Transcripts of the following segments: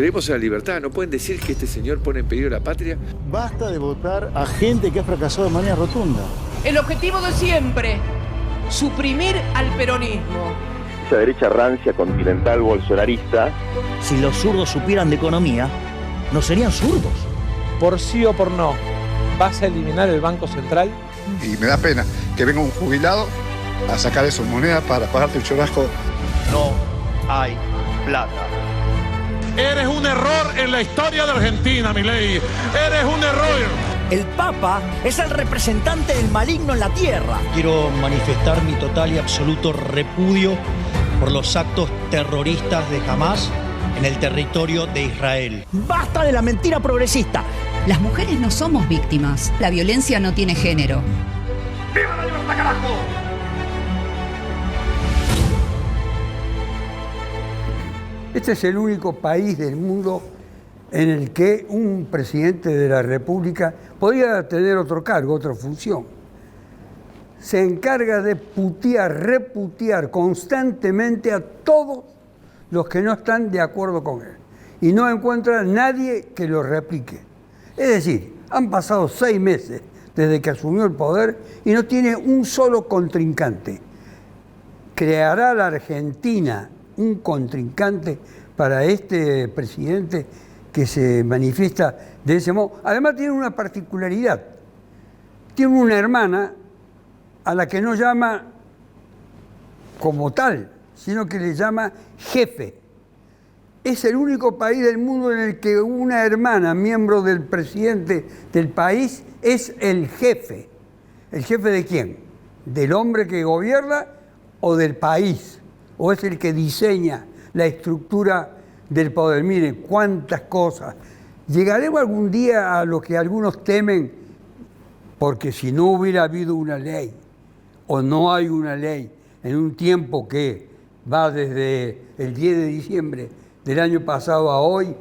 Creemos en la libertad, no pueden decir que este señor pone en peligro la patria. Basta de votar a gente que ha fracasado de manera rotunda. El objetivo de siempre, suprimir al peronismo. Esa derecha rancia, continental, bolsonarista. Si los zurdos supieran de economía, no serían zurdos. Por sí o por no, ¿vas a eliminar el Banco Central? Y me da pena que venga un jubilado a sacar esas monedas para pagarte el churrasco. No hay plata. Eres un error en la historia de Argentina, Milei. Eres un error. El Papa es el representante del maligno en la tierra. Quiero manifestar mi total y absoluto repudio por los actos terroristas de Hamás en el territorio de Israel. ¡Basta de la mentira progresista! Las mujeres no somos víctimas. La violencia no tiene género. ¡Viva la libertad, carajo! Este es el único país del mundo en el que un presidente de la República podría tener otro cargo, otra función. Se encarga de reputear constantemente a todos los que no están de acuerdo con él. Y no encuentra nadie que lo replique. Es decir, han pasado 6 meses desde que asumió el poder y no tiene un solo contrincante. ¿Creará la Argentina un contrincante para este presidente que se manifiesta de ese modo? Además tiene una particularidad. Tiene una hermana a la que no llama como tal, sino que le llama jefe. Es el único país del mundo en el que una hermana, miembro del presidente del país, es el jefe. ¿El jefe de quién? ¿Del hombre que gobierna o del país? ¿O es el que diseña la estructura del poder? Miren, cuántas cosas. Llegaremos algún día a lo que algunos temen, porque si no hubiera habido una ley, o no hay una ley, en un tiempo que va desde el 10 de diciembre del año pasado a hoy,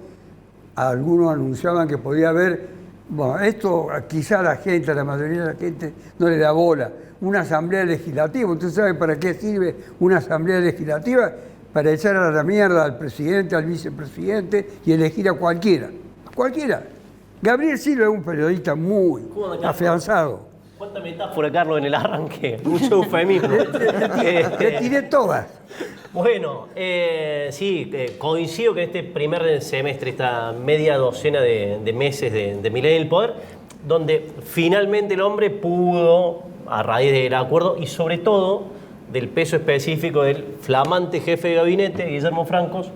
algunos anunciaban que podía haber, bueno, esto quizá la mayoría de la gente no le da bola, una asamblea legislativa. ¿Usted sabe para qué sirve una asamblea legislativa? Para echar a la mierda al presidente, al vicepresidente y elegir a cualquiera. Cualquiera. Gabriel Silva es un periodista muy afianzado. ¿Cuánta metáfora, Carlos, en el arranque? Mucho eufemismo. Le tiré todas. Bueno, sí, coincido que este primer semestre, esta media docena de meses de Milei en el poder, donde finalmente el hombre pudo, a raíz del acuerdo y sobre todo del peso específico del flamante jefe de gabinete, Guillermo Francos,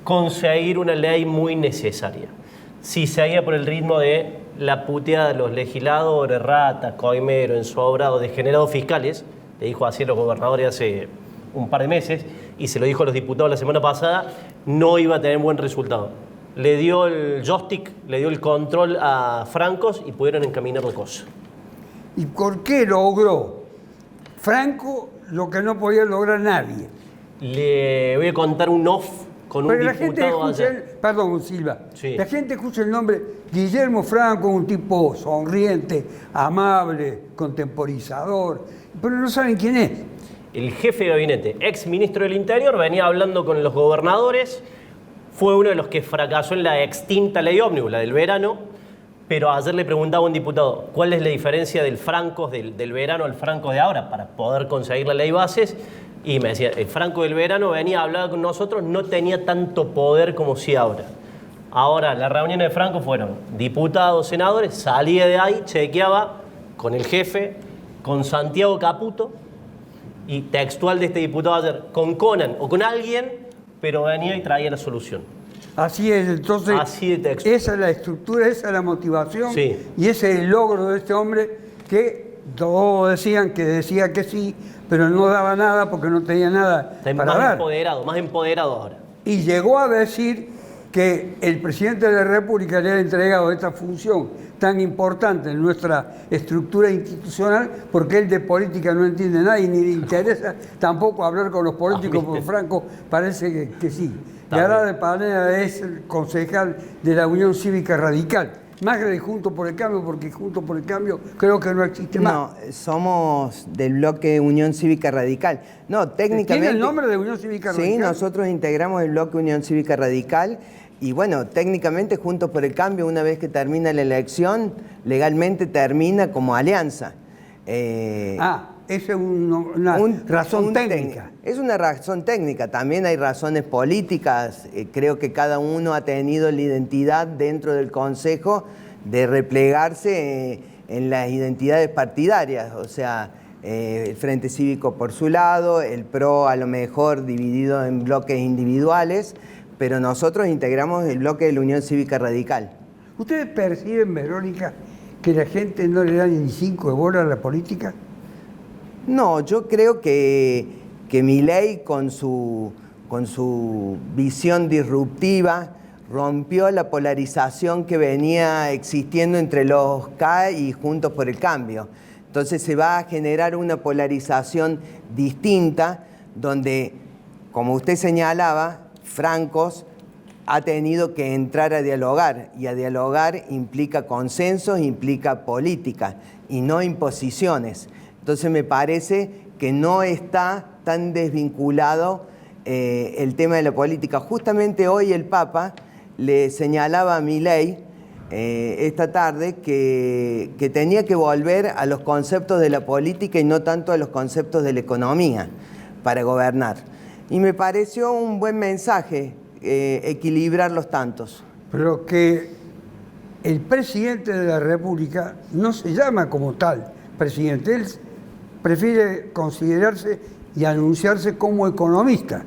conseguir una ley muy necesaria. Si seguía por el ritmo de la puteada de los legisladores, ratas, coimeros, ensobrados, degenerados fiscales, le dijo así a los gobernadores hace un par de meses y se lo dijo a los diputados la semana pasada, no iba a tener buen resultado. Le dio el joystick, le dio el control a Francos y pudieron encaminar la cosa. ¿Y por qué logró Franco lo que no podía lograr nadie? Le voy a contar un off con un diputado ayer. Perdón, Silva. Sí. La gente escucha el nombre Guillermo Franco, un tipo sonriente, amable, contemporizador, pero no saben quién es. El jefe de gabinete, ex ministro del Interior, venía hablando con los gobernadores, fue uno de los que fracasó en la extinta ley ómnibus, la del verano, pero ayer le preguntaba a un diputado cuál es la diferencia del Francos del verano al Franco de ahora para poder conseguir la ley bases, y me decía, el Franco del verano venía a hablar con nosotros, no tenía tanto poder como si ahora. Ahora, las reuniones de Franco fueron diputados, senadores, salía de ahí, chequeaba con el jefe, con Santiago Caputo, y textual de este diputado ayer, con Conan o con alguien, pero venía y traía la solución. Así es, entonces, así de texto. Esa es la estructura, esa es la motivación, sí. Y ese es el logro de este hombre que todos decían que decía que sí, pero no daba nada porque no tenía nada para dar. Más empoderado ahora. Y llegó a decir que el presidente de la República le ha entregado esta función tan importante en nuestra estructura institucional, porque él de política no entiende nada y ni le interesa tampoco hablar con los políticos, porque Franco parece que sí. Y ahora de Panera es el concejal de la Unión Cívica Radical. Más que de Juntos por el Cambio, porque Juntos por el Cambio creo que no existe más. No, somos del bloque Unión Cívica Radical. No, técnicamente... ¿Tiene el nombre de Unión Cívica Radical? Sí, nosotros integramos el bloque Unión Cívica Radical Y bueno, técnicamente Juntos por el Cambio, una vez que termina la elección, legalmente termina como alianza. Esa es una razón técnica. Es una razón técnica, también hay razones políticas. Creo que cada uno ha tenido la identidad dentro del Consejo de replegarse en las identidades partidarias, o sea, el Frente Cívico por su lado, el PRO a lo mejor dividido en bloques individuales, pero nosotros integramos el bloque de la Unión Cívica Radical. ¿Ustedes perciben, Verónica, que la gente no le da ni 5 de bola a la política? No, yo creo que Milei con su visión disruptiva rompió la polarización que venía existiendo entre los K y Juntos por el Cambio. Entonces se va a generar una polarización distinta donde, como usted señalaba, Francos ha tenido que entrar a dialogar, y a dialogar implica consensos, implica política y no imposiciones. Entonces me parece que no está tan desvinculado el tema de la política. Justamente hoy el Papa le señalaba a Milei esta tarde que tenía que volver a los conceptos de la política y no tanto a los conceptos de la economía para gobernar. Y me pareció un buen mensaje equilibrar los tantos. Pero que el presidente de la República no se llama como tal presidente, él prefiere considerarse y anunciarse como economista.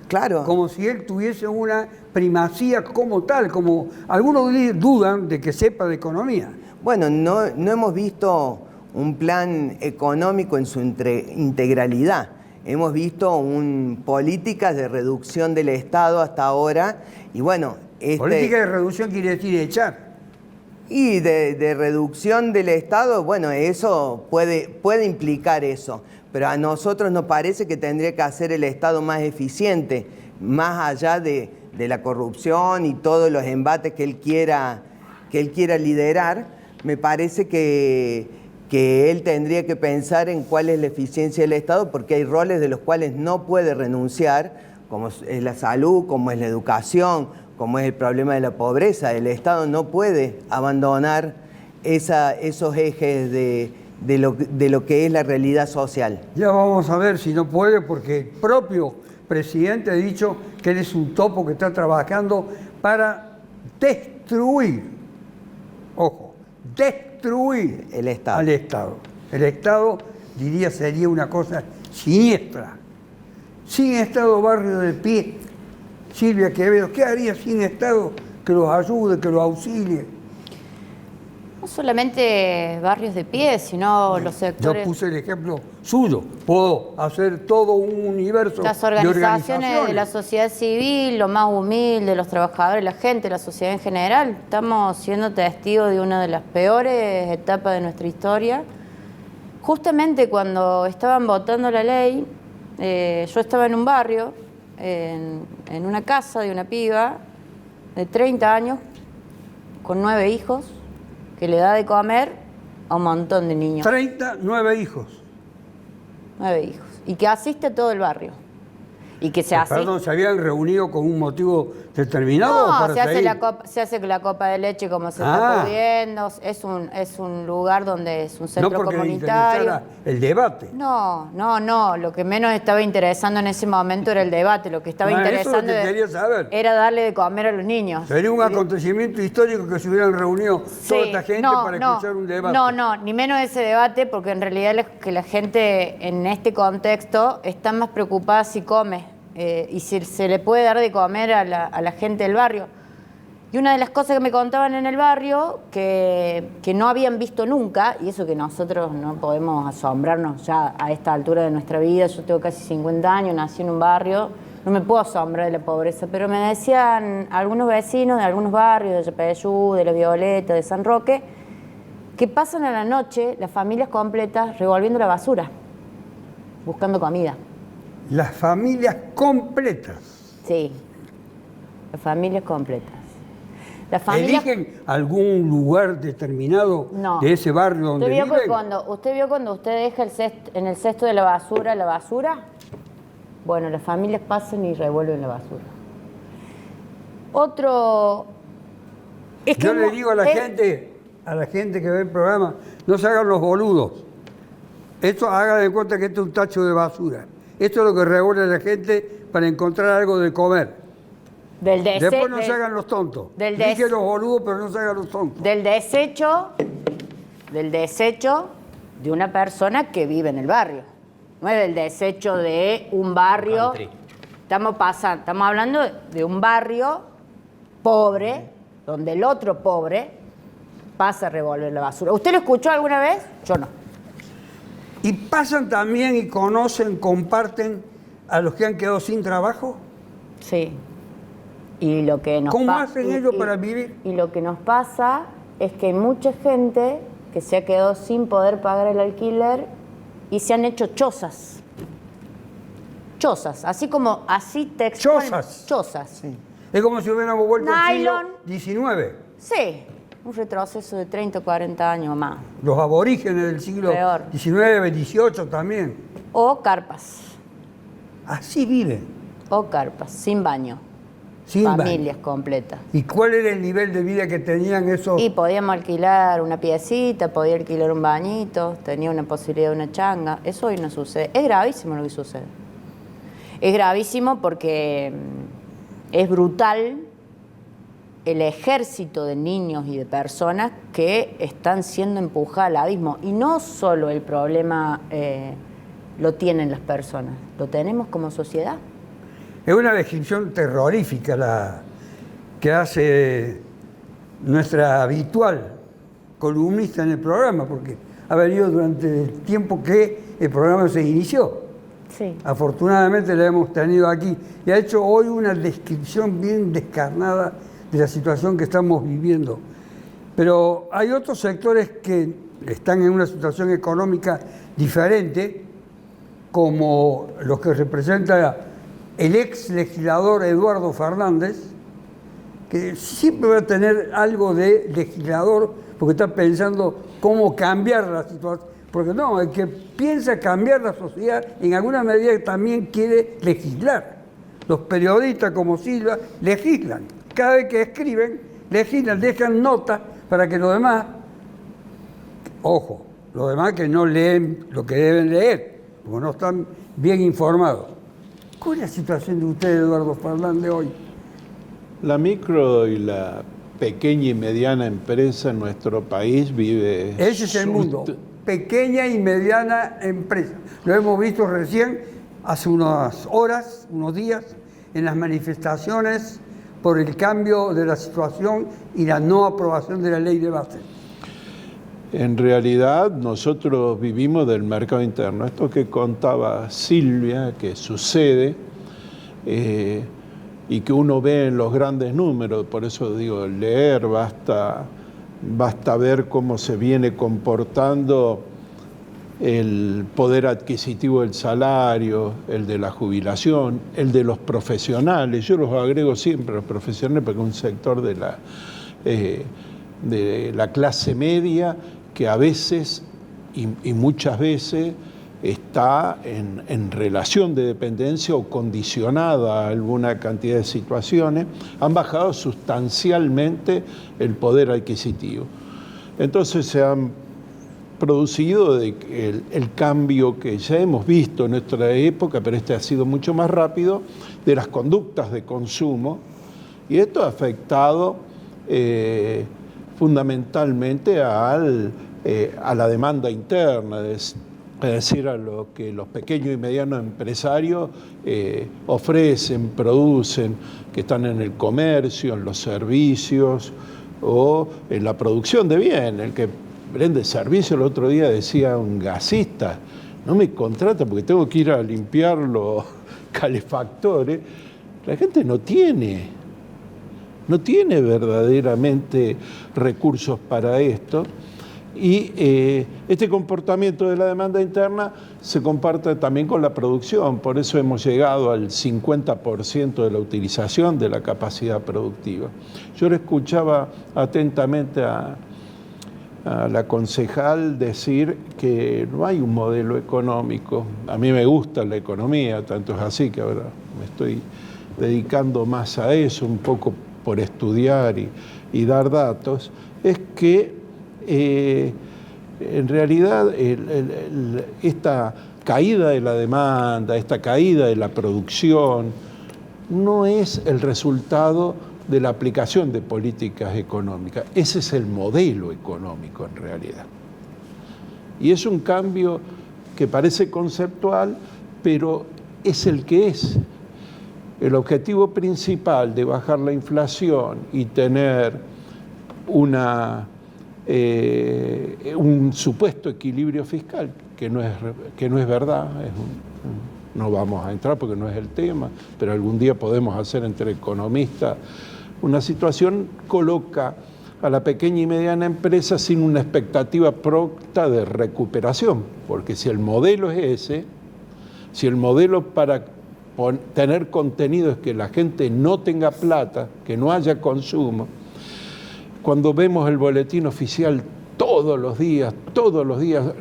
Claro. Como si él tuviese una primacía como tal, como algunos dudan de que sepa de economía. Bueno, no hemos visto un plan económico en su integralidad. Hemos visto políticas de reducción del Estado hasta ahora y bueno... Política de reducción quiere decir echar. Y de reducción del Estado, bueno, eso puede implicar eso, pero a nosotros nos parece que tendría que hacer el Estado más eficiente, más allá de la corrupción y todos los embates que él quiera liderar. Me parece que él tendría que pensar en cuál es la eficiencia del Estado, porque hay roles de los cuales no puede renunciar, como es la salud, como es la educación, como es el problema de la pobreza. El Estado no puede abandonar esos ejes de lo que es la realidad social. Ya vamos a ver si no puede, porque el propio presidente ha dicho que él es un topo que está trabajando para destruir, ojo, destruir el Estado. Al Estado. El Estado, diría, sería una cosa siniestra. Sin Estado, barrio de pie. Silvia Quevedo, ¿qué haría sin Estado que los ayude, que los auxilie? No solamente barrios de pie, sino los sectores... Yo puse el ejemplo suyo. Puedo hacer todo un universo las de organizaciones de la sociedad civil, lo más humilde, los trabajadores, la gente, la sociedad en general. Estamos siendo testigos de una de las peores etapas de nuestra historia. Justamente cuando estaban votando la ley, yo estaba en un barrio, en una casa de una piba de 30 años, con 9 hijos, que le da de comer a un montón de niños. 9 hijos. 9 hijos. Y que asiste a todo el barrio. Y que se hace... Perdón, ¿se habían reunido con un motivo determinado? No, para se hace la copa de leche como se está pudiendo. Es un lugar donde es un centro comunitario. El debate. No. Lo que menos estaba interesando en ese momento era el debate. Lo que estaba interesando era darle de comer a los niños. Sería un acontecimiento histórico que se hubieran reunido toda esta gente para escuchar un debate. No, ni menos ese debate, porque en realidad es que la gente en este contexto está más preocupada si come. Y si se le puede dar de comer a la gente del barrio. Y una de las cosas que me contaban en el barrio, que no habían visto nunca, y eso que nosotros no podemos asombrarnos ya a esta altura de nuestra vida, yo tengo casi 50 años, nací en un barrio, no me puedo asombrar de la pobreza, pero me decían algunos vecinos de algunos barrios, de Yapeyú, de La Violeta, de San Roque, que pasan a la noche las familias completas revolviendo la basura, buscando comida. Las familias completas. Sí, las familias completas. ¿Eligen algún lugar determinado de ese barrio donde viven? ¿Usted vio cuando usted deja en el cesto de la basura? Bueno, las familias pasan y revuelven la basura. Otro... Es que yo le digo a la gente que ve el programa, no se hagan los boludos. Esto hagan de cuenta que esto es un tacho de basura. Esto es lo que reúne a la gente para encontrar algo de comer. Después no se hagan los tontos. Dije los boludos, pero no se hagan los tontos. Del desecho de una persona que vive en el barrio. No es del desecho de un barrio. Estamos hablando de un barrio pobre, donde el otro pobre pasa a revolver la basura. ¿Usted lo escuchó alguna vez? Yo no. ¿Y pasan también y conocen, comparten a los que han quedado sin trabajo? Sí. Y lo que nos ¿Cómo hacen ellos para vivir? Y lo que nos pasa es que hay mucha gente que se ha quedado sin poder pagar el alquiler y se han hecho chozas. Chozas, así textual. Chozas. Sí. Es como si hubiéramos vuelto al siglo XIX. Sí, un retroceso de 30 o 40 años más. Los aborígenes del siglo XIX, XVIII también. O carpas. Así viven. O carpas, sin baño. Sin familias completas. ¿Y cuál era el nivel de vida que tenían esos? Y podíamos alquilar una piecita, podía alquilar un bañito, tenía una posibilidad de una changa. Eso hoy no sucede. Es gravísimo lo que sucede. Es gravísimo porque es brutal el ejército de niños y de personas que están siendo empujadas al abismo. Y no solo el problema lo tienen las personas, lo tenemos como sociedad. Es una descripción terrorífica la que hace nuestra habitual columnista en el programa, porque ha venido durante el tiempo que el programa se inició. Sí. Afortunadamente la hemos tenido aquí y ha hecho hoy una descripción bien descarnada de la situación que estamos viviendo. Pero hay otros sectores que están en una situación económica diferente, como los que representa el ex legislador Eduardo Fernández, que siempre va a tener algo de legislador, porque está pensando cómo cambiar la situación. Porque no, el que piensa cambiar la sociedad, en alguna medida también quiere legislar. Los periodistas como Silva legislan. Cada vez que escriben, legislan, dejan notas para que los demás, ojo, los demás que no leen lo que deben leer, porque no están bien informados. ¿Cuál es la situación de usted, Eduardo Fernández, hoy? La micro y la pequeña y mediana empresa en nuestro país vive... Ese es el mundo. Pequeña y mediana empresa. Lo hemos visto recién, hace unas horas, unos días, en las manifestaciones por el cambio de la situación y la no aprobación de la ley de base. En realidad, nosotros vivimos del mercado interno. Esto que contaba Silvia, que sucede, y que uno ve en los grandes números, por eso digo, leer, basta ver cómo se viene comportando el poder adquisitivo del salario, el de la jubilación, el de los profesionales. Yo los agrego siempre, los profesionales, porque es un sector de la clase media que a veces y muchas veces está en relación de dependencia o condicionada a alguna cantidad de situaciones, han bajado sustancialmente el poder adquisitivo. Entonces se han producido el cambio que ya hemos visto en nuestra época, pero este ha sido mucho más rápido, de las conductas de consumo, y esto ha afectado fundamentalmente a la demanda interna, es decir, a lo que los pequeños y medianos empresarios ofrecen, producen, que están en el comercio, en los servicios o en la producción de bienes. El que vende servicio, el otro día decía un gasista, no me contrata porque tengo que ir a limpiar los calefactores. La gente no tiene verdaderamente recursos para esto. Y este comportamiento de la demanda interna se comparte también con la producción, por eso hemos llegado al 50% de la utilización de la capacidad productiva. Yo le escuchaba atentamente a la concejal decir que no hay un modelo económico. A mí me gusta la economía, tanto es así que ahora me estoy dedicando más a eso, un poco por estudiar y dar datos, es que en realidad esta caída de la demanda, esta caída de la producción, no es el resultado de la aplicación de políticas económicas. Ese es el modelo económico en realidad. Y es un cambio que parece conceptual, pero es el que es. El objetivo principal de bajar la inflación y tener un supuesto equilibrio fiscal, que no es verdad, no vamos a entrar porque no es el tema, pero algún día podemos hacer entre economistas una situación, coloca a la pequeña y mediana empresa sin una expectativa pronta de recuperación, porque si el modelo es ese, si el modelo para tener contenido es que la gente no tenga plata, que no haya consumo, cuando vemos el boletín oficial todos los días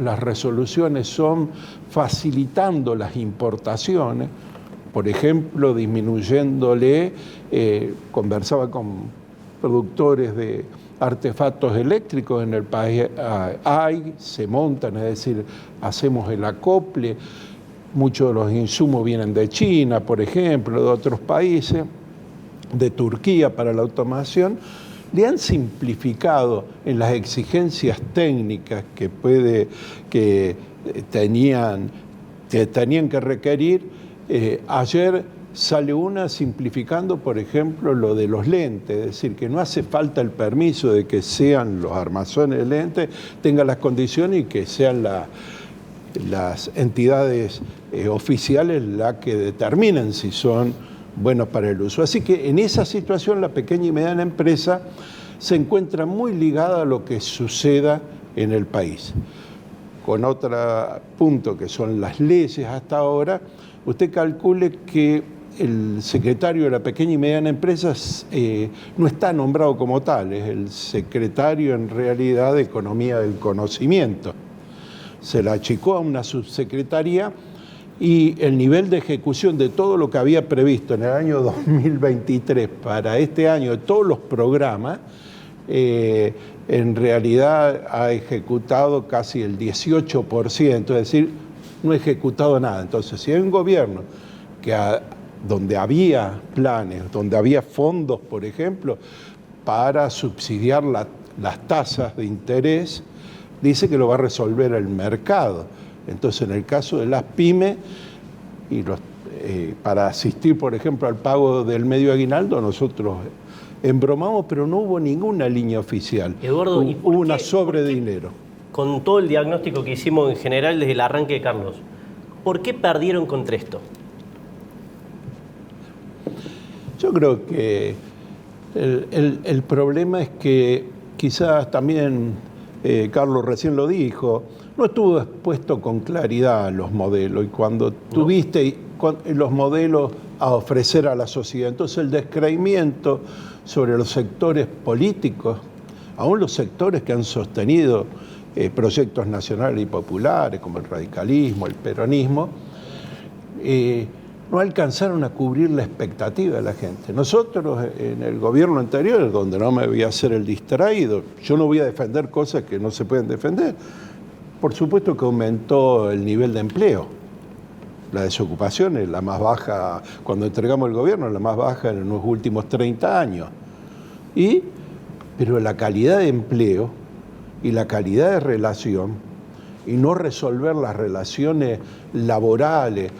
las resoluciones son facilitando las importaciones, por ejemplo, disminuyéndole, conversaba con productores de artefactos eléctricos en el país, se montan, es decir, hacemos el acople, muchos de los insumos vienen de China, por ejemplo, de otros países, de Turquía para la automación, le han simplificado en las exigencias técnicas que tenían que requerir. Ayer sale una simplificando, por ejemplo, lo de los lentes, es decir, que no hace falta el permiso de que sean los armazones de lentes, tengan las condiciones y que sean las entidades oficiales las que determinen si son buenos para el uso. Así que en esa situación la pequeña y mediana empresa se encuentra muy ligada a lo que suceda en el país. Con otro punto que son las leyes hasta ahora, usted calcule que el secretario de la pequeña y mediana empresa no está nombrado como tal, es el secretario en realidad de Economía del Conocimiento. Se la achicó a una subsecretaría y el nivel de ejecución de todo lo que había previsto en el año 2023 para este año, de todos los programas, en realidad ha ejecutado casi el 18%, es decir, no ha ejecutado nada. Entonces, si hay un gobierno donde había planes, donde había fondos, por ejemplo, para subsidiar las tasas de interés, dice que lo va a resolver el mercado. Entonces, en el caso de las pymes, para asistir, por ejemplo, al pago del medio aguinaldo, nosotros embromamos, pero no hubo ninguna línea oficial. Eduardo, hubo una sobre dinero. Con todo el diagnóstico que hicimos en general desde el arranque de Carlos, ¿por qué perdieron contra esto? Yo creo que el problema es que quizás también, Carlos recién lo dijo, no estuvo expuesto con claridad a los modelos y cuando tuviste los modelos a ofrecer a la sociedad, entonces el descreimiento sobre los sectores políticos, aún los sectores que han sostenido proyectos nacionales y populares como el radicalismo, el peronismo, no alcanzaron a cubrir la expectativa de la gente. Nosotros en el gobierno anterior, donde no me voy a hacer el distraído, yo no voy a defender cosas que no se pueden defender. Por supuesto que aumentó el nivel de empleo. La desocupación es la más baja, cuando entregamos el gobierno, es la más baja en los últimos 30 años. Pero la calidad de empleo y la calidad de relación, y no resolver las relaciones laborales,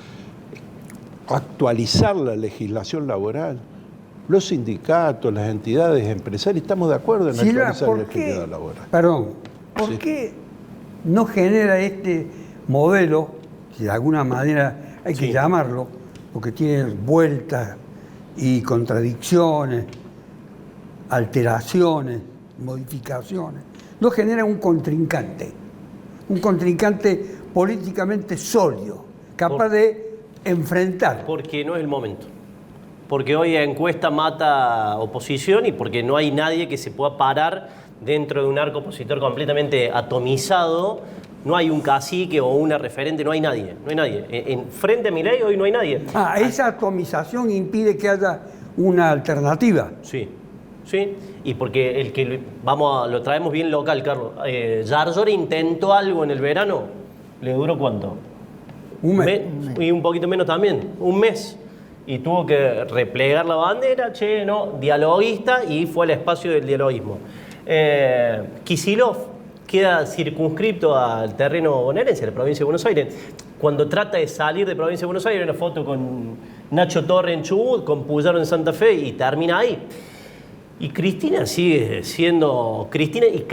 actualizar la legislación laboral, los sindicatos, las entidades empresarias, estamos de acuerdo en actualizar la legislación laboral. Perdón, ¿por qué no genera este modelo, que de alguna manera hay que llamarlo, porque tiene vueltas y contradicciones, alteraciones, modificaciones, no genera un contrincante políticamente sólido, capaz de enfrentar? Porque no es el momento. Porque hoy la encuesta mata oposición y porque no hay nadie que se pueda parar dentro de un arco opositor completamente atomizado. No hay un cacique o una referente, no hay nadie. En frente a Milei hoy no hay nadie. Esa atomización impide que haya una alternativa. Sí. Sí, y porque el que lo traemos bien local, Carlos. Yarlora intentó algo en el verano, ¿le duró cuánto? Un mes. Y un poquito menos también, un mes. Y tuvo que replegar la bandera, dialoguista, y fue al espacio del dialoguismo. Kicillof queda circunscripto al terreno bonaerense, a la provincia de Buenos Aires. Cuando trata de salir de provincia de Buenos Aires, hay una foto con Nacho Torre en Chubut, con Puyaro en Santa Fe, y termina ahí. Y Cristina sigue siendo Cristina, y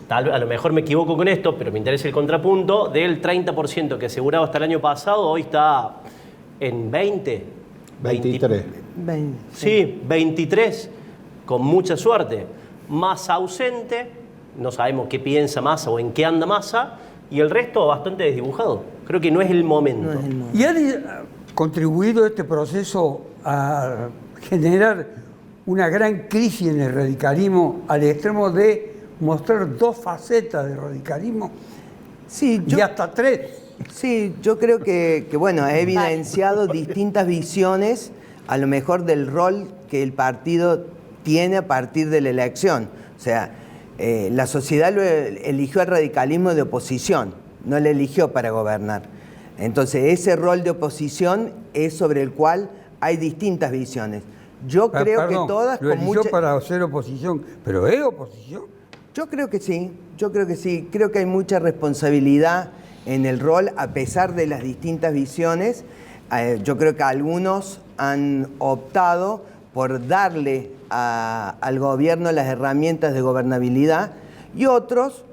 tal vez a lo mejor me equivoco con esto, pero me interesa el contrapunto, del 30% que aseguraba hasta el año pasado, hoy está en 23. Sí, 23, con mucha suerte. Más ausente, no sabemos qué piensa Massa o en qué anda Massa, y el resto bastante desdibujado. Creo que no es el momento. ¿Y ha contribuido este proceso a generar una gran crisis en el radicalismo al extremo de mostrar dos facetas del radicalismo? Sí, y hasta tres. Sí, yo creo que ha evidenciado distintas visiones, a lo mejor del rol que el partido tiene a partir de la elección. O sea, la sociedad eligió al radicalismo de oposición, no le eligió para gobernar. Entonces, ese rol de oposición es sobre el cual hay distintas visiones. Yo creo que todas... Lo eligió para hacer oposición, pero ¿es oposición? Yo creo que sí, Creo que hay mucha responsabilidad en el rol, a pesar de las distintas visiones. Yo creo que algunos han optado por darle al gobierno las herramientas de gobernabilidad, y otros,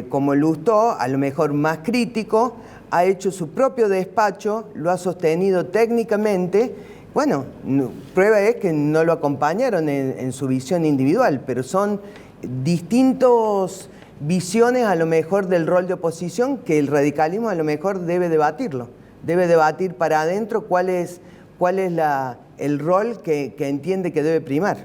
como Lustó, a lo mejor más crítico, ha hecho su propio despacho, lo ha sostenido técnicamente. Bueno, prueba es que no lo acompañaron en su visión individual, pero son distintas visiones a lo mejor del rol de oposición que el radicalismo a lo mejor debe debatirlo. Debe debatir para adentro cuál es el rol que entiende que debe primar.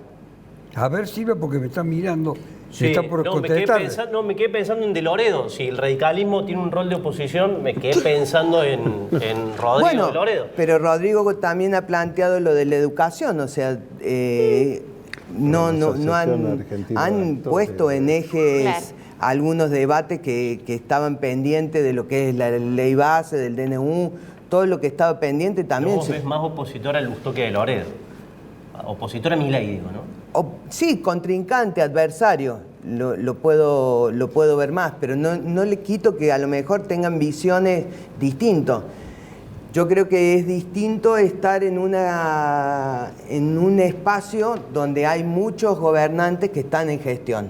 A ver, Silvia, porque me está mirando. Sí, está por contestar. Me quedé pensando en De Loredo. Si el radicalismo tiene un rol de oposición, me quedé pensando en Rodrigo de Loredo. Pero Rodrigo también ha planteado lo de la educación, o sea, han puesto en ejes algunos debates que estaban pendientes de lo que es la ley base, del DNU, todo lo que estaba pendiente también. Vos ves más opositor a Lustó que de Loredo. Opositor a Milei, digo, ¿no? Sí, contrincante, adversario, lo puedo ver más, pero no le quito que a lo mejor tengan visiones distintas. Yo creo que es distinto estar en un espacio donde hay muchos gobernantes que están en gestión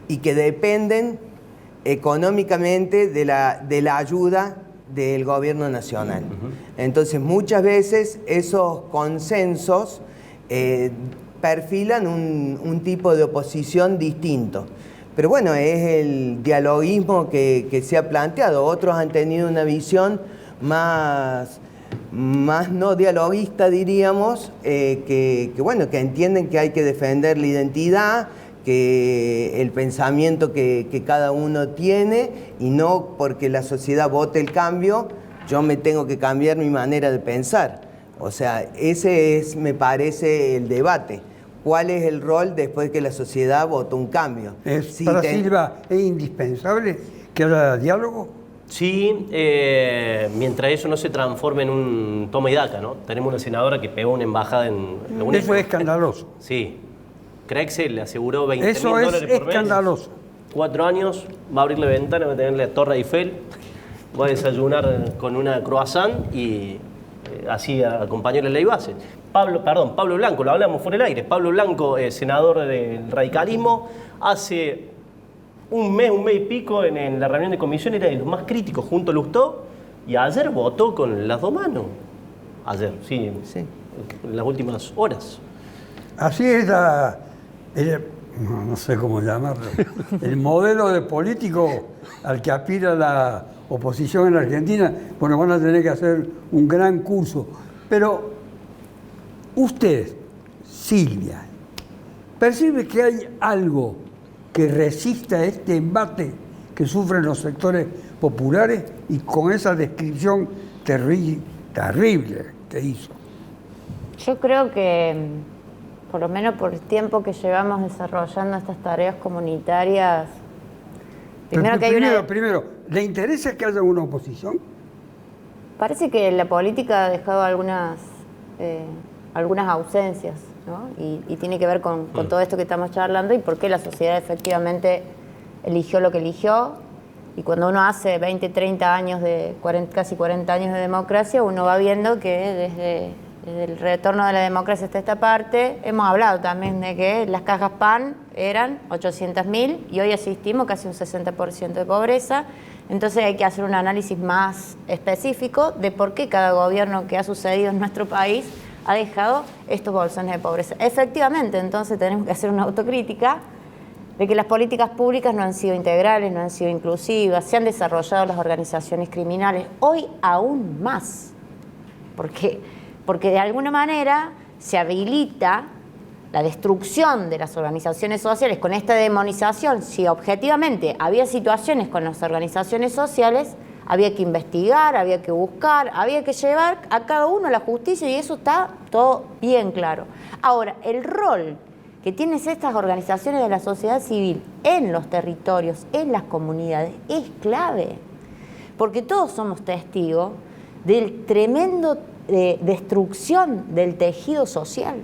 y que dependen económicamente de la ayuda del gobierno nacional. Entonces, muchas veces esos consensos perfilan un tipo de oposición distinto. Pero bueno, es el dialoguismo que se ha planteado. Otros han tenido una visión más no dialoguista, diríamos, que entienden que hay que defender la identidad, que el pensamiento que cada uno tiene, y no porque la sociedad vote el cambio, yo me tengo que cambiar mi manera de pensar. O sea, ese es, me parece, el debate. ¿Cuál es el rol después que la sociedad votó un cambio? Para Silva, ¿es indispensable que haya diálogo? Sí, mientras eso no se transforme en un toma y daca, ¿no? Tenemos una senadora que pegó una embajada en la UNESCO. Eso es escandaloso. Sí. Crexel le aseguró $20.000 por mes. Eso es escandaloso. 4 años, va a abrir la ventana, va a tener la Torre Eiffel, va a desayunar con una croissant y así acompañó la ley base. Pablo Blanco, lo hablamos fuera del aire. Pablo Blanco, senador del radicalismo, hace un mes y pico en la reunión de comisión era de los más críticos junto a Lustó, y ayer votó con las dos manos. Ayer, sí. En las últimas horas. Así es no sé cómo llamarlo, el modelo de político al que aspira la oposición en Argentina. Bueno, van a tener que hacer un gran curso. Pero usted, Silvia, ¿percibe que hay algo que resista este embate que sufren los sectores populares, y con esa descripción terrible que hizo? Yo creo que por lo menos por el tiempo que llevamos desarrollando estas tareas comunitarias, Primero, ¿le interesa que haya una oposición? Parece que la política ha dejado algunas ausencias, ¿no? Y tiene que ver con todo esto que estamos charlando y por qué la sociedad efectivamente eligió lo que eligió. Y cuando uno hace 20, 30 años casi 40 años de democracia, uno va viendo que desde el retorno de la democracia hasta esta parte, hemos hablado también de que las cajas PAN eran 800.000 y hoy asistimos casi un 60% de pobreza. Entonces hay que hacer un análisis más específico de por qué cada gobierno que ha sucedido en nuestro país ha dejado estos bolsones de pobreza. Efectivamente, entonces tenemos que hacer una autocrítica de que las políticas públicas no han sido integrales, no han sido inclusivas, se han desarrollado las organizaciones criminales, hoy aún más, porque de alguna manera se habilita la destrucción de las organizaciones sociales con esta demonización. Si objetivamente había situaciones con las organizaciones sociales, había que investigar, había que buscar, había que llevar a cada uno a la justicia y eso está todo bien claro. Ahora, el rol que tienen estas organizaciones de la sociedad civil en los territorios, en las comunidades, es clave, porque todos somos testigos del tremendo destrucción del tejido social,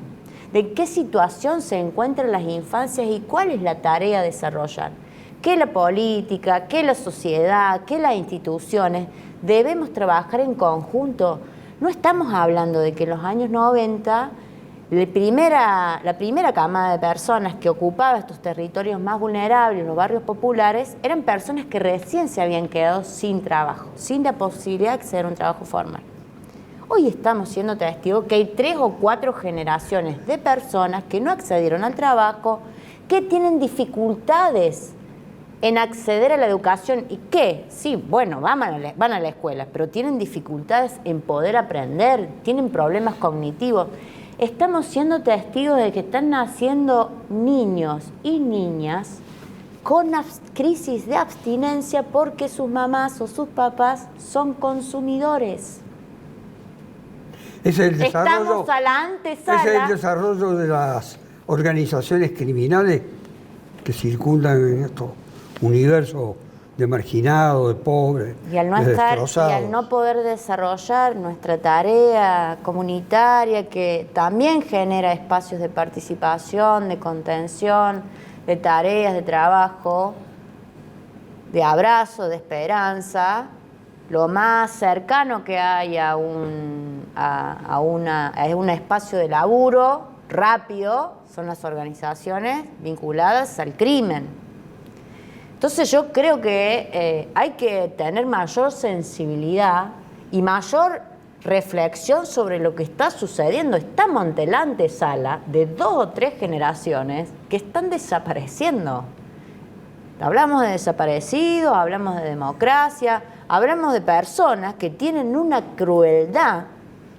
de qué situación se encuentran las infancias y cuál es la tarea a desarrollar. Que la política, que la sociedad, que las instituciones debemos trabajar en conjunto. No estamos hablando de que en los años 90 la primera camada de personas que ocupaba estos territorios más vulnerables, los barrios populares, eran personas que recién se habían quedado sin trabajo, sin la posibilidad de acceder a un trabajo formal. Hoy estamos siendo testigos que hay 3 o 4 generaciones de personas que no accedieron al trabajo, que tienen dificultades en acceder a la educación y que, sí, bueno, van a la escuela, pero tienen dificultades en poder aprender, tienen problemas cognitivos. Estamos siendo testigos de que están naciendo niños y niñas con crisis de abstinencia porque sus mamás o sus papás son consumidores. Estamos a la antesala. Es el desarrollo de las organizaciones criminales que circundan en estos universos de marginados, de pobres, y al no estar, y al no poder desarrollar nuestra tarea comunitaria, que también genera espacios de participación, de contención, de tareas, de trabajo, de abrazo, de esperanza, lo más cercano que hay a un espacio de laburo rápido son las organizaciones vinculadas al crimen. Entonces yo creo que hay que tener mayor sensibilidad y mayor reflexión sobre lo que está sucediendo. Estamos ante la antesala de 2 o 3 generaciones que están desapareciendo. Hablamos de desaparecidos, hablamos de democracia, hablamos de personas que tienen una crueldad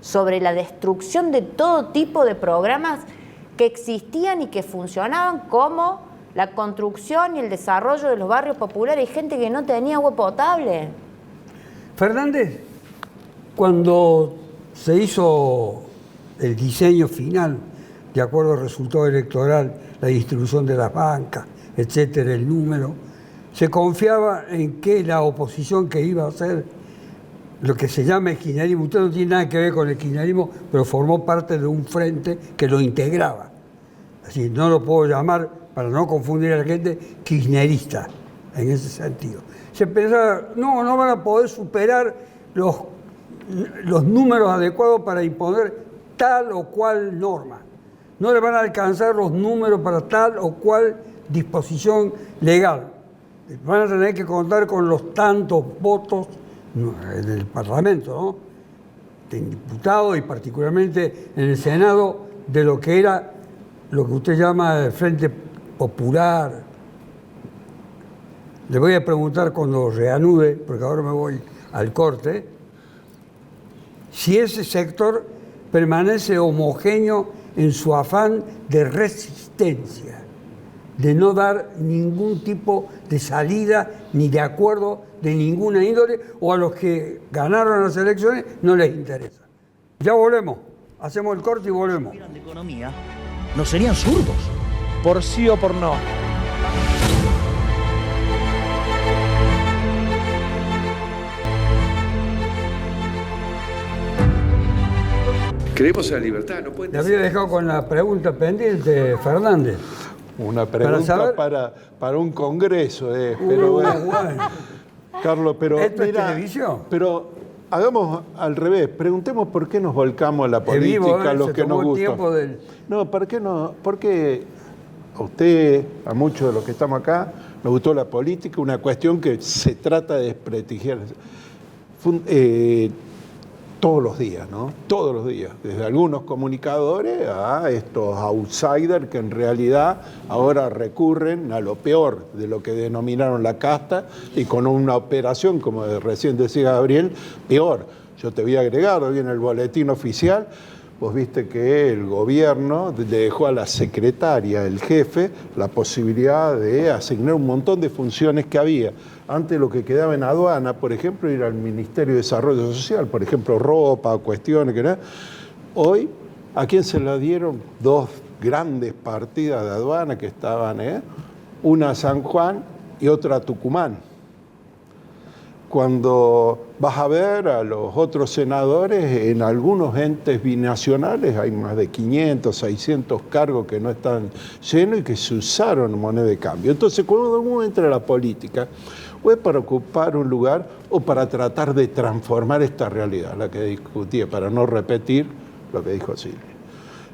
sobre la destrucción de todo tipo de programas que existían y que funcionaban como la construcción y el desarrollo de los barrios populares. Hay gente que no tenía agua potable. Fernández, cuando se hizo el diseño final, de acuerdo al resultado electoral, la distribución de las bancas, etcétera, el número, se confiaba en que la oposición que iba a hacer lo que se llama el kirchnerismo, usted no tiene nada que ver con el kirchnerismo, pero formó parte de un frente que lo integraba. Así, no lo puedo llamar, para no confundir a la gente, kirchnerista, en ese sentido. Se pensaba, no van a poder superar los números adecuados para imponer tal o cual norma. No le van a alcanzar los números para tal o cual disposición legal. Van a tener que contar con los tantos votos en el Parlamento, ¿no? En diputados y particularmente en el Senado, de lo que era lo que usted llama el Frente Popular. Le voy a preguntar cuando reanude, porque ahora me voy al corte, si ese sector permanece homogéneo en su afán de resistencia, de no dar ningún tipo de salida ni de acuerdo de ninguna índole, o a los que ganaron las elecciones no les interesa. Ya volvemos, hacemos el corte y volvemos. De economía, no serían zurdos. Por sí o por no. Creemos en la libertad, no pueden Le había dejado con la pregunta pendiente, Fernández. Una pregunta para un congreso, pero bueno. Carlos, pero ¿esto mira, es televisión? Pero hagamos al revés, preguntemos por qué nos volcamos a la política, a los que nos gusta. No, ¿por qué no? Porque a usted, a muchos de los que estamos acá, nos gustó la política, una cuestión que se trata de desprestigiar todos los días, ¿no? Todos los días, desde algunos comunicadores a estos outsiders que en realidad ahora recurren a lo peor de lo que denominaron la casta y con una operación, como recién decía Gabriel, peor. Yo te voy a agregar, hoy en el boletín oficial, vos viste que el gobierno le dejó a la secretaria, el jefe, la posibilidad de asignar un montón de funciones que había. Antes lo que quedaba en aduana, por ejemplo, era el Ministerio de Desarrollo Social, por ejemplo, ropa, cuestiones que era. Hoy, ¿a quién se la dieron? Dos grandes partidas de aduana que estaban, una a San Juan y otra a Tucumán. Cuando vas a ver a los otros senadores, en algunos entes binacionales hay más de 500, 600 cargos que no están llenos y que se usaron moneda de cambio. Entonces, cuando uno entra a la política, o es para ocupar un lugar o para tratar de transformar esta realidad, la que discutía, para no repetir lo que dijo Silvia.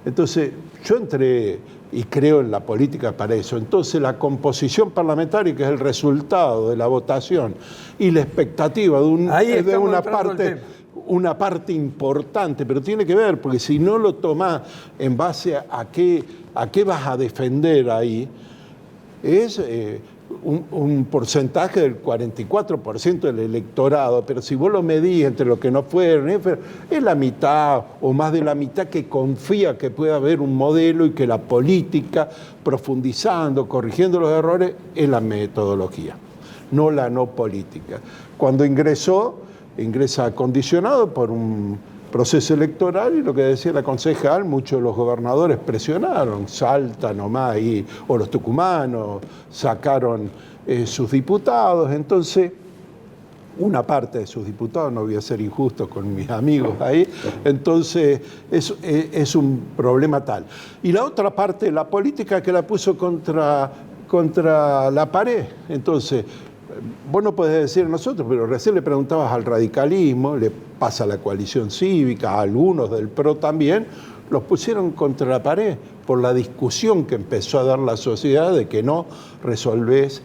Entonces, yo entré y creo en la política para eso. Entonces, la composición parlamentaria, que es el resultado de la votación, y la expectativa de una parte importante, pero tiene que ver, porque si no lo tomás en base a qué vas a defender ahí, es un porcentaje del 44% del electorado, pero si vos lo medís entre los que no fueron, es la mitad o más de la mitad que confía que puede haber un modelo y que la política, profundizando, corrigiendo los errores, es la metodología, no la no política. Cuando ingresa condicionado por un proceso electoral y lo que decía la concejal, muchos de los gobernadores presionaron, Salta nomás, o los tucumanos sacaron sus diputados, entonces una parte de sus diputados, no voy a ser injusto con mis amigos ahí, entonces es un problema tal. Y la otra parte, la política que la puso contra la pared, entonces vos no podés decir nosotros, pero recién le preguntabas al radicalismo, le pasa a la coalición cívica, a algunos del PRO también, los pusieron contra la pared por la discusión que empezó a dar la sociedad de que no resolvés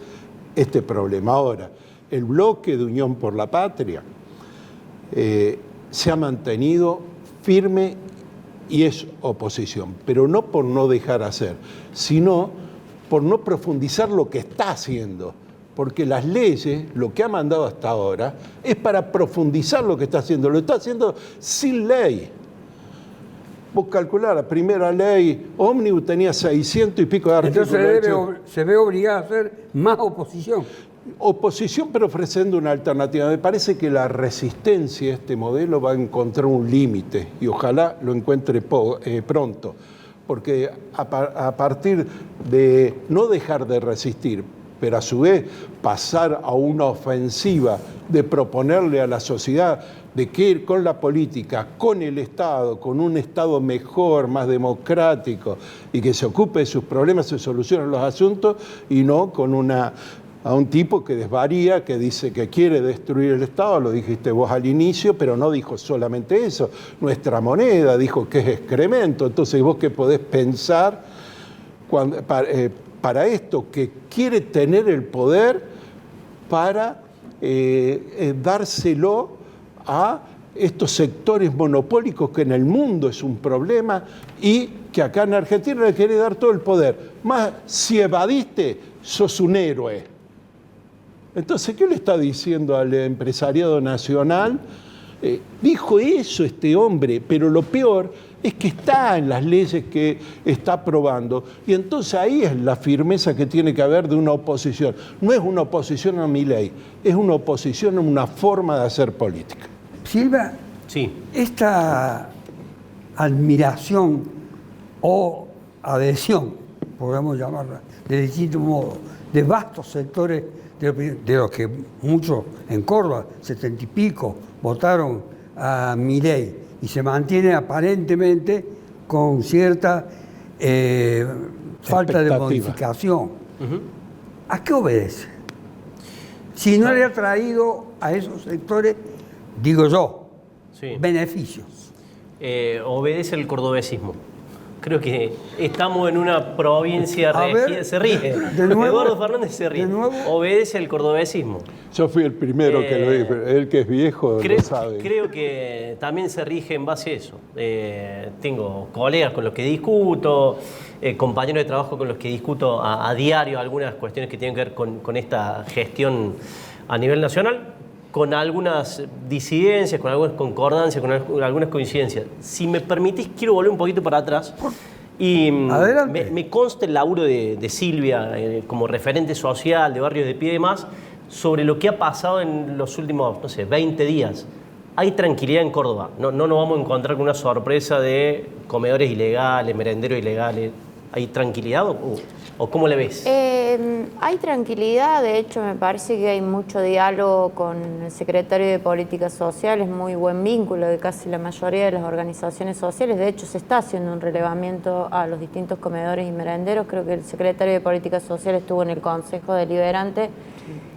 este problema. Ahora, el bloque de Unión por la Patria se ha mantenido firme y es oposición, pero no por no dejar hacer, sino por no profundizar lo que está haciendo. Porque las leyes, lo que ha mandado hasta ahora, es para profundizar lo que está haciendo. Lo está haciendo sin ley. Vos calculás, la primera ley ómnibus tenía 600 y pico de artículos. Entonces se ve obligado a hacer más oposición. Oposición, pero ofreciendo una alternativa. Me parece que la resistencia a este modelo va a encontrar un límite y ojalá lo encuentre pronto. Porque a partir de no dejar de resistir, pero a su vez pasar a una ofensiva de proponerle a la sociedad de que ir con la política, con el Estado, con un Estado mejor, más democrático y que se ocupe de sus problemas, se solucionen los asuntos y no con a un tipo que desvaría, que dice que quiere destruir el Estado, lo dijiste vos al inicio, pero no dijo solamente eso, nuestra moneda, dijo que es excremento, entonces vos qué podés pensar para esto, que quiere tener el poder para dárselo a estos sectores monopólicos que en el mundo es un problema y que acá en Argentina le quiere dar todo el poder. Más si evadiste, sos un héroe. Entonces, ¿qué le está diciendo al empresariado nacional? Dijo eso este hombre, pero lo peor es que está en las leyes que está aprobando. Y entonces ahí es la firmeza que tiene que haber de una oposición. No es una oposición a Milei, es una oposición a una forma de hacer política. Silva, sí. Esta admiración o adhesión, podemos llamarla, de distintos modos, de vastos sectores de los que muchos en Córdoba, 70 y pico, votaron a Milei y se mantiene aparentemente con cierta falta de modificación. ¿A qué obedece? Si no le ha traído a esos sectores, digo yo, beneficios. Obedece el cordobesismo. Creo que estamos en una provincia regida. Se ríe. Eduardo Fernández se ríe. Obedece el cordobesismo. Yo fui el primero que lo dije. Él que es viejo lo sabe. Creo que también se rige en base a eso. Tengo colegas con los que discuto, compañeros de trabajo con los que discuto a diario algunas cuestiones que tienen que ver con esta gestión a nivel nacional, con algunas disidencias, con algunas concordancias, con algunas coincidencias. Si me permitís, quiero volver un poquito para atrás. Y me consta el laburo de Silvia como referente social de Barrios de Pie y demás, sobre lo que ha pasado en los últimos, 20 días. Hay tranquilidad en Córdoba. No nos vamos a encontrar con una sorpresa de comedores ilegales, merenderos ilegales. ¿Hay tranquilidad o cómo le ves? Hay tranquilidad, de hecho me parece que hay mucho diálogo con el secretario de Políticas Sociales, muy buen vínculo de casi la mayoría de las organizaciones sociales. De hecho se está haciendo un relevamiento a los distintos comedores y merenderos. Creo que el secretario de Políticas Sociales estuvo en el Consejo Deliberante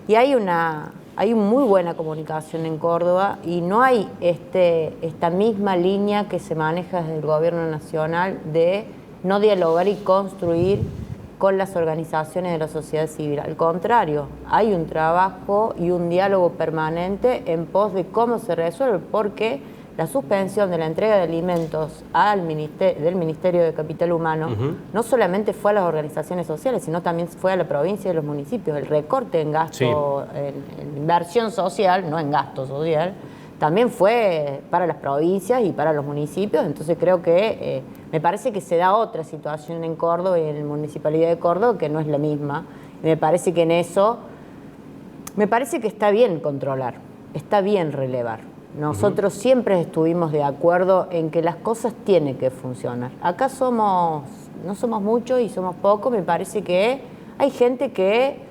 y hay muy buena comunicación en Córdoba y no hay esta misma línea que se maneja desde el gobierno nacional de no dialogar y construir con las organizaciones de la sociedad civil. Al contrario, hay un trabajo y un diálogo permanente en pos de cómo se resuelve, porque la suspensión de la entrega de alimentos del Ministerio de Capital Humano no solamente fue a las organizaciones sociales, sino también fue a la provincia y a los municipios. El recorte en gasto, en inversión social, no en gasto social, también fue para las provincias y para los municipios. Entonces creo que me parece que se da otra situación en Córdoba y en la Municipalidad de Córdoba que no es la misma. Y me parece que en eso, me parece que está bien controlar, está bien relevar. Nosotros siempre estuvimos de acuerdo en que las cosas tienen que funcionar. Acá no somos muchos y somos pocos. Me parece que hay gente que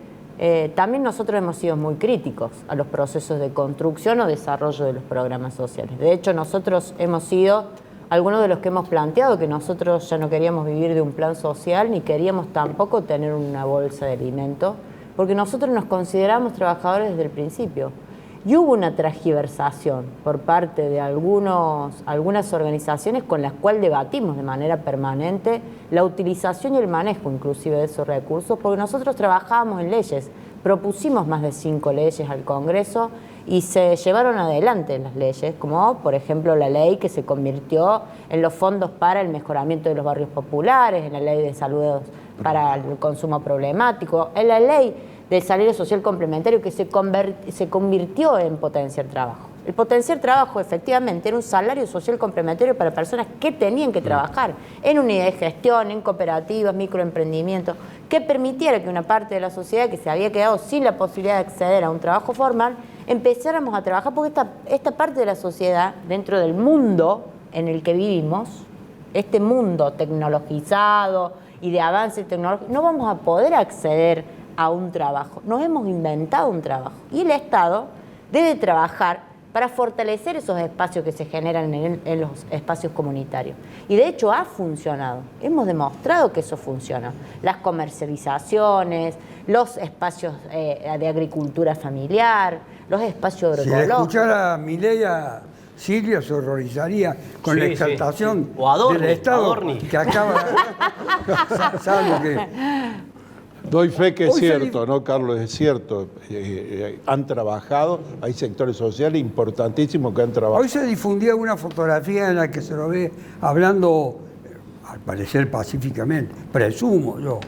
también nosotros hemos sido muy críticos a los procesos de construcción o desarrollo de los programas sociales. De hecho, nosotros hemos sido algunos de los que hemos planteado que nosotros ya no queríamos vivir de un plan social ni queríamos tampoco tener una bolsa de alimentos, porque nosotros nos consideramos trabajadores desde el principio. Y hubo una transgiversación por parte de algunas organizaciones con las cuales debatimos de manera permanente la utilización y el manejo inclusive de esos recursos, porque nosotros trabajábamos en leyes, propusimos más de 5 leyes al Congreso y se llevaron adelante las leyes, como por ejemplo la ley que se convirtió en los fondos para el mejoramiento de los barrios populares, en la ley de salud para el consumo problemático, en la ley del salario social complementario que se convirtió en potenciar trabajo. El potenciar trabajo efectivamente era un salario social complementario para personas que tenían que trabajar en unidades de gestión, en cooperativas, microemprendimientos, que permitiera que una parte de la sociedad que se había quedado sin la posibilidad de acceder a un trabajo formal, empezáramos a trabajar, porque esta parte de la sociedad, dentro del mundo en el que vivimos, este mundo tecnologizado y de avance tecnológico, no vamos a poder acceder a un trabajo. Nos hemos inventado un trabajo y el Estado debe trabajar para fortalecer esos espacios que se generan en los espacios comunitarios. Y de hecho ha funcionado. Hemos demostrado que eso funciona. Las comercializaciones, los espacios de agricultura familiar, los espacios agroecológicos. Si escuchara a Milei, a Silvia se horrorizaría con la exaltación del Estado que acaba. ¿Sabe que? Doy fe que es cierto, ¿no, Carlos? Es cierto. Han trabajado, hay sectores sociales importantísimos que han trabajado. Hoy se difundía una fotografía en la que se lo ve hablando, al parecer pacíficamente, presumo yo,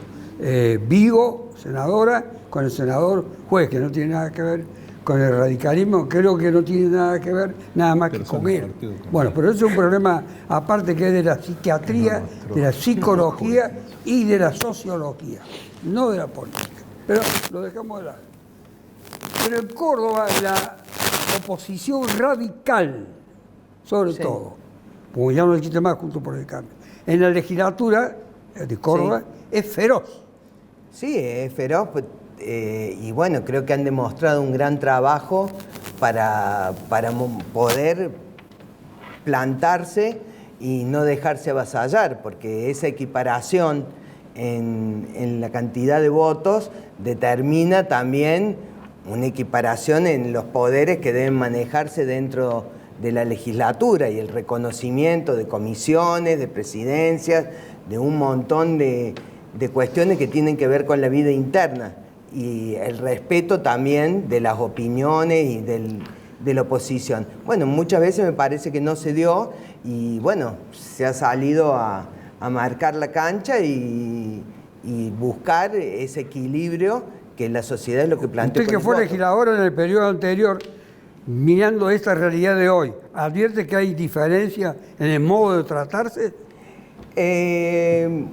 Vigo, senadora, con el senador Juez, que no tiene nada que ver con el radicalismo, creo que no tiene nada que ver, nada más que con él. Bueno, pero eso es un problema aparte, que es de la psiquiatría, de la psicología y de la sociología, no de la política. Pero lo dejamos de lado. Pero en Córdoba la oposición radical, sobre todo, como ya no existe más Juntos por el Cambio, en la legislatura de Córdoba, es feroz. Sí, es feroz. Y bueno, creo que han demostrado un gran trabajo para poder plantarse y no dejarse avasallar, porque esa equiparación en la cantidad de votos determina también una equiparación en los poderes que deben manejarse dentro de la legislatura y el reconocimiento de comisiones, de presidencias, de un montón de cuestiones que tienen que ver con la vida interna y el respeto también de las opiniones y de la oposición. Bueno, muchas veces me parece que no se dio y bueno, se ha salido a marcar la cancha y buscar ese equilibrio que la sociedad es lo que plantea. Usted que fue legislador en el periodo anterior, mirando esta realidad de hoy, ¿advierte que hay diferencia en el modo de tratarse?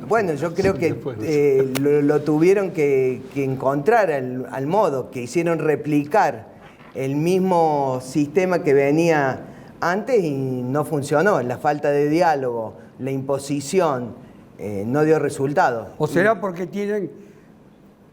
Bueno, yo creo que lo tuvieron que encontrar al modo, que hicieron replicar el mismo sistema que venía antes y no funcionó. La falta de diálogo, la imposición, no dio resultado. ¿O será porque tienen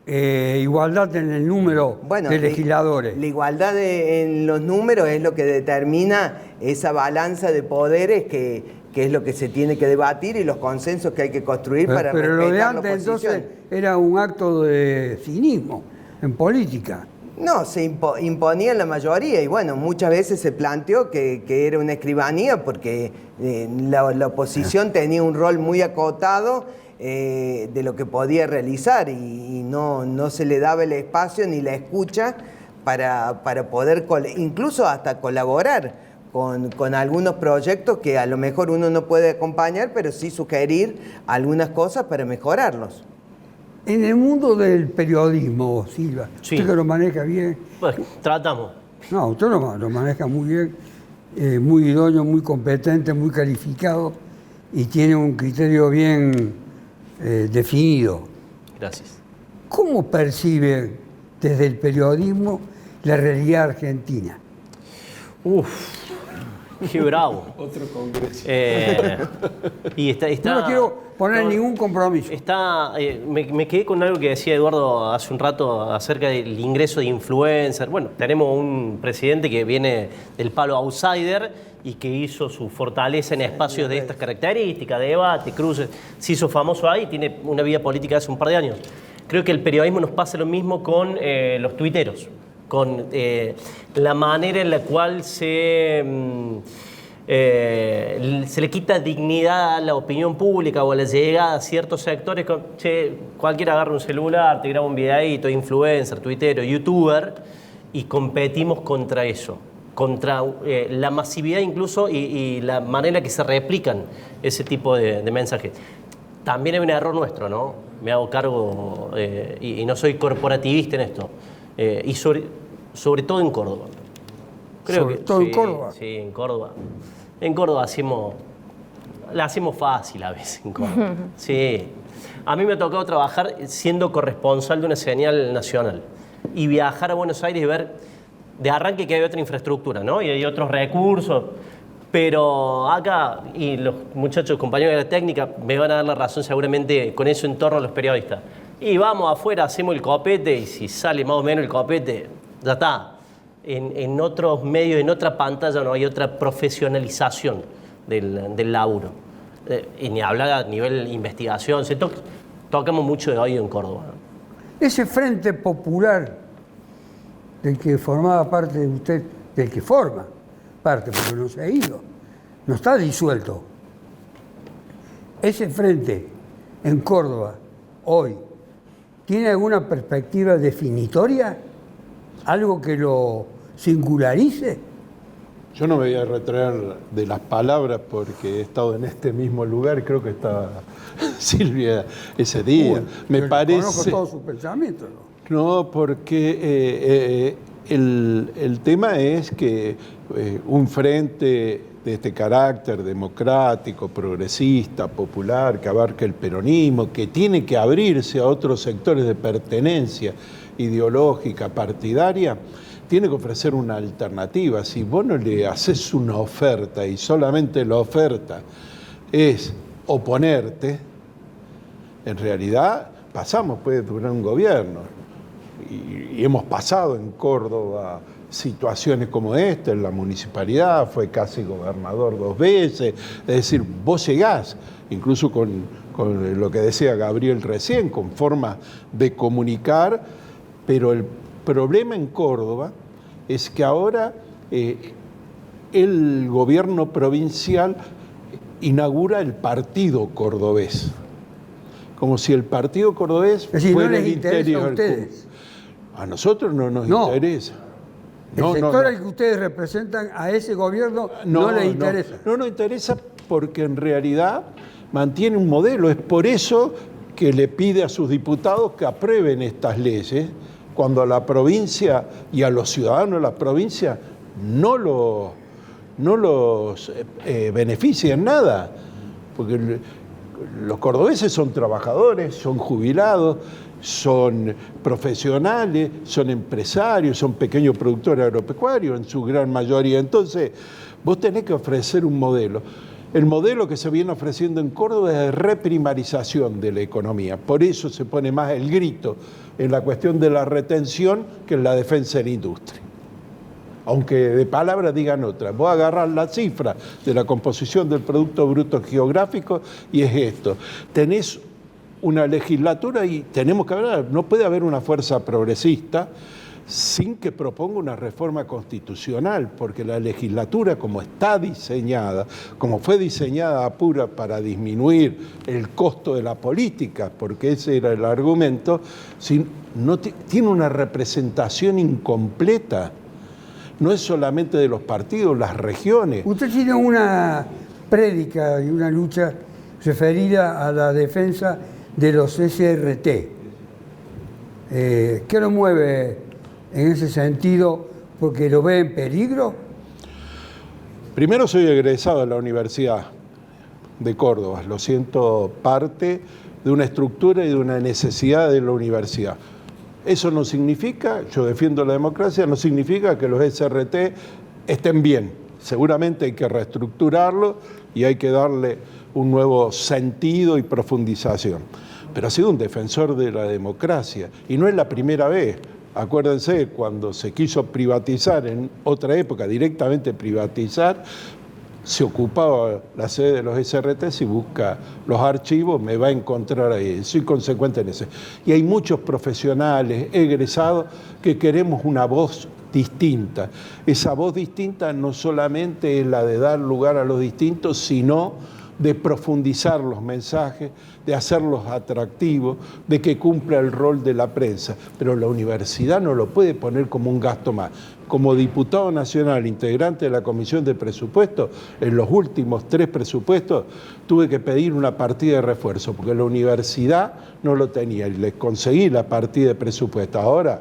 igualdad en el número de legisladores? La igualdad en los números es lo que determina esa balanza de poderes que es lo que se tiene que debatir y los consensos que hay que construir para respetar la oposición. Pero lo de antes entonces era un acto de cinismo en política. No, se imponía en la mayoría y bueno, muchas veces se planteó que era una escribanía porque la oposición tenía un rol muy acotado de lo que podía realizar y no se le daba el espacio ni la escucha para poder incluso hasta colaborar con algunos proyectos que a lo mejor uno no puede acompañar, pero sí sugerir algunas cosas para mejorarlos. En el mundo del periodismo, Silva, sí. Usted que lo maneja bien. Pues tratamos. No, usted lo maneja muy bien, muy idóneo, muy competente, muy calificado y tiene un criterio bien definido. Gracias. ¿Cómo percibe desde el periodismo la realidad argentina? Qué bravo. Otro congreso. Y está, no quiero poner ningún compromiso. Me quedé con algo que decía Eduardo hace un rato acerca del ingreso de influencers. Bueno, tenemos un presidente que viene del palo outsider y que hizo su fortaleza en espacios de estas características, debate, cruces. Se hizo famoso ahí, tiene una vida política hace un par de años. Creo que el periodismo nos pasa lo mismo con los tuiteros, con la manera en la cual se le quita dignidad a la opinión pública o a la llegada a ciertos sectores. Cualquiera agarra un celular, te graba un videíto, influencer, tuitero, youtuber, y competimos contra eso, contra la masividad incluso y la manera que se replican ese tipo de mensajes. También hay un error nuestro, ¿no? Me hago cargo y no soy corporativista en esto. Y sobre todo en Córdoba. ¿Sobre todo en Córdoba? Sí, en Córdoba. En Córdoba la hacemos fácil a veces en Córdoba. Sí. A mí me ha tocado trabajar siendo corresponsal de una señal nacional y viajar a Buenos Aires y ver de arranque que hay otra infraestructura, ¿no? Y hay otros recursos. Pero acá, y los muchachos, compañeros de la técnica, me van a dar la razón seguramente con eso en torno a los periodistas. Y vamos afuera, hacemos el copete y si sale más o menos el copete, ya está. En otros medios, en otra pantalla no hay otra profesionalización del laburo. Y ni hablar a nivel investigación, tocamos mucho de oído en Córdoba, ¿no? Ese Frente Popular del que formaba parte de usted, del que forma parte, porque no se ha ido, no está disuelto. Ese frente en Córdoba, hoy, ¿tiene alguna perspectiva definitoria? ¿Algo que lo singularice? Yo no me voy a retraer de las palabras porque he estado en este mismo lugar, creo que estaba Silvia ese día. Me parece... Conozco todos sus pensamientos, ¿no? No, porque el tema es que un frente de este carácter democrático, progresista, popular, que abarca el peronismo, que tiene que abrirse a otros sectores de pertenencia ideológica, partidaria, tiene que ofrecer una alternativa. Si vos no le haces una oferta y solamente la oferta es oponerte, en realidad pasamos, puede durar un gobierno. Y hemos pasado en Córdoba situaciones como esta, en la municipalidad, fue casi gobernador 2 veces, es decir, vos llegás, incluso con lo que decía Gabriel recién, con formas de comunicar, pero el problema en Córdoba es que ahora el gobierno provincial inaugura el partido cordobés, como si el partido cordobés fuera el interior. ¿A ustedes? A nosotros no nos interesa. El sector al que ustedes representan a ese gobierno no les interesa. No nos interesa porque en realidad mantiene un modelo. Es por eso que le pide a sus diputados que aprueben estas leyes, cuando a la provincia y a los ciudadanos de la provincia no los beneficia en nada. Porque los cordobeses son trabajadores, son jubilados, son profesionales, son empresarios, son pequeños productores agropecuarios en su gran mayoría. Entonces, vos tenés que ofrecer un modelo. El modelo que se viene ofreciendo en Córdoba es de reprimarización de la economía. Por eso se pone más el grito en la cuestión de la retención que en la defensa de la industria. Aunque de palabra digan otras. Vos agarrás la cifra de la composición del Producto Bruto Geográfico y es esto. Tenés una legislatura y tenemos que hablar, no puede haber una fuerza progresista sin que proponga una reforma constitucional, porque la legislatura, como está diseñada, como fue diseñada pura para disminuir el costo de la política, porque ese era el argumento, tiene una representación incompleta. No es solamente de los partidos, las regiones. Usted tiene una prédica y una lucha referida a la defensa de los SRT. ¿Qué lo mueve en ese sentido? ¿Porque lo ve en peligro? Primero, soy egresado de la Universidad de Córdoba. Lo siento parte de una estructura y de una necesidad de la universidad. Eso no significa, yo defiendo la democracia, no significa que los SRT estén bien. Seguramente hay que reestructurarlo y hay que darle un nuevo sentido y profundización. Pero ha sido un defensor de la democracia y no es la primera vez. Acuérdense, cuando se quiso privatizar en otra época, directamente privatizar, se ocupaba la sede de los SRT, si busca los archivos me va a encontrar ahí, soy consecuente en eso. Y hay muchos profesionales, egresados, que queremos una voz distinta. Esa voz distinta no solamente es la de dar lugar a los distintos, sino de profundizar los mensajes, de hacerlos atractivos, de que cumpla el rol de la prensa. Pero la universidad no lo puede poner como un gasto más. Como diputado nacional, integrante de la Comisión de Presupuestos, en los últimos 3 presupuestos tuve que pedir una partida de refuerzo, porque la universidad no lo tenía y les conseguí la partida de presupuesto. Ahora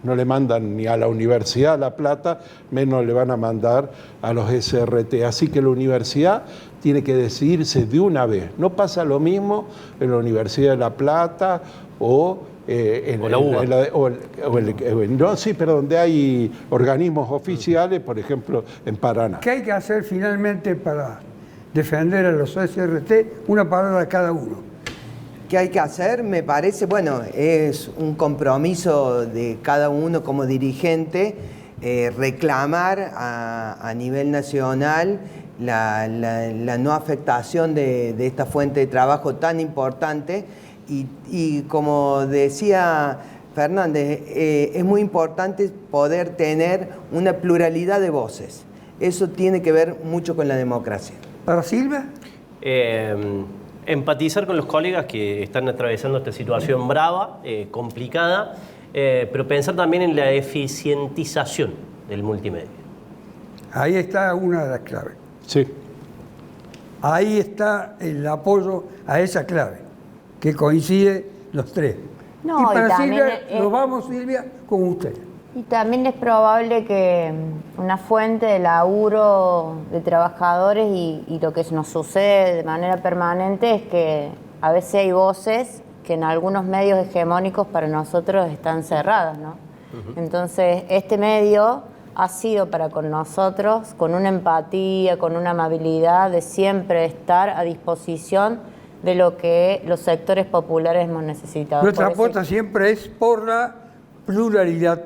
no le mandan ni a la universidad la plata, menos le van a mandar a los SRT. Así que la universidad tiene que decidirse de una vez. No pasa lo mismo en la Universidad de La Plata o donde hay organismos oficiales, por ejemplo, en Paraná. ¿Qué hay que hacer finalmente para defender a los SRT? Una palabra a cada uno. ¿Qué hay que hacer? Me parece, bueno, es un compromiso de cada uno como dirigente, reclamar a nivel nacional la no afectación de esta fuente de trabajo tan importante y como decía Fernández, es muy importante poder tener una pluralidad de voces. Eso tiene que ver mucho con la democracia. ¿Para Silvia? Empatizar con los colegas que están atravesando esta situación brava, complicada, pero pensar también en la eficientización del multimedia. Ahí está una de las claves. Sí. Ahí está el apoyo a esa clave, que coincide los 3. No, y para Silvia, es... nos vamos, Silvia, con usted. Y también es probable que una fuente de laburo de trabajadores y lo que nos sucede de manera permanente es que a veces hay voces que en algunos medios hegemónicos para nosotros están cerradas, ¿no? Entonces, este medio ha sido para con nosotros, con una empatía, con una amabilidad de siempre estar a disposición de lo que los sectores populares hemos necesitado. Nuestra apuesta siempre es por la pluralidad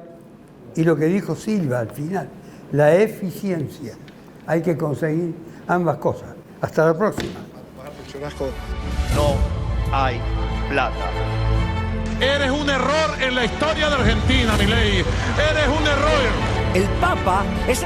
y lo que dijo Silva al final, la eficiencia. Hay que conseguir ambas cosas. Hasta la próxima. No hay plata. Eres un error en la historia de Argentina, Milei. Eres un error. El Papa es...